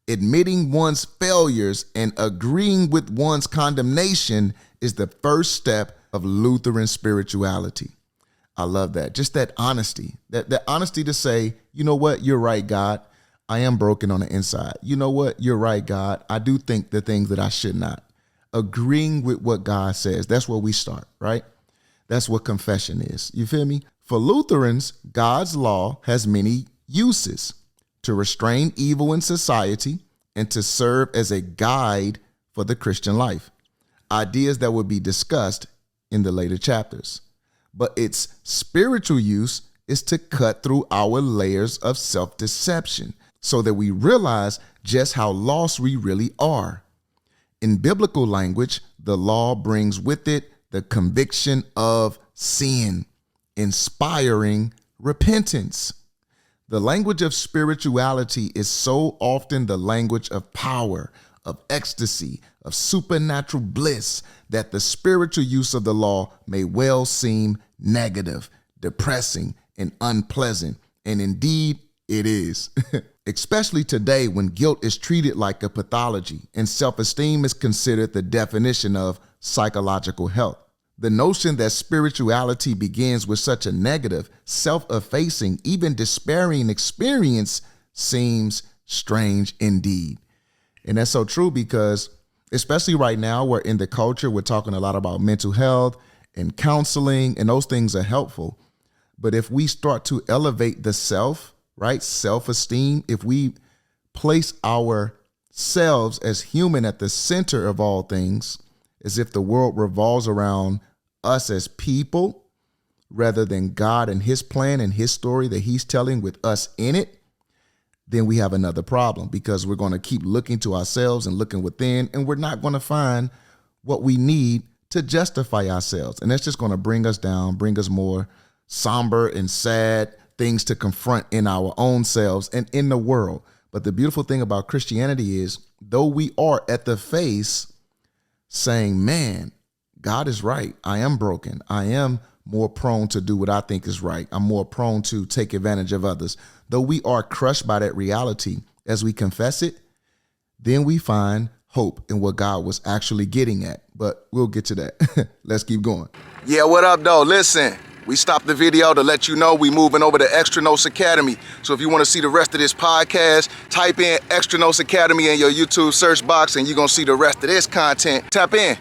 Admitting one's failures and agreeing with one's condemnation is the first step of Lutheran spirituality. I love that. Just that honesty, that honesty to say, you know what, you're right, God. I am broken on the inside. You know what, you're right, God. I do think the things that I should not. Agreeing with what God says. That's where we start, right? That's what confession is. You feel me? For Lutherans, God's law has many uses: to restrain evil in society and to serve as a guide for the Christian life. Ideas that will be discussed in the later chapters. But its spiritual use is to cut through our layers of self-deception so that we realize just how lost we really are. In biblical language, the law brings with it the conviction of sin, inspiring repentance. The language of spirituality is so often the language of power, of ecstasy, of supernatural bliss, that the spiritual use of the law may well seem negative, depressing, and unpleasant. And indeed, it is. Especially today when guilt is treated like a pathology and self-esteem is considered the definition of psychological health. The notion that spirituality begins with such a negative, self-effacing, even despairing experience seems strange indeed. And that's so true because, especially right now, we're in the culture, we're talking a lot about mental health and counseling, and those things are helpful. But if we start to elevate the self, right, self-esteem, if we place ourselves as human at the center of all things, as if the world revolves around us as people rather than God and his plan and his story that he's telling with us in it, then we have another problem, because we're going to keep looking to ourselves and looking within, and we're not going to find what we need to justify ourselves. And that's just going to bring us down, bring us more somber and sad things to confront in our own selves and in the world. But the beautiful thing about Christianity is, though we are at the face saying, man, God is right. I am broken. I am more prone to do what I think is right. I'm more prone to take advantage of others. Though we are crushed by that reality, as we confess it, then we find hope in what God was actually getting at. But we'll get to that. Let's keep going. Yeah, what up, though? Listen, we stopped the video to let you know we moving over to Extra Notes Academy. So if you want to see the rest of this podcast, type in Extra Notes Academy in your YouTube search box and you're going to see the rest of this content. Tap in.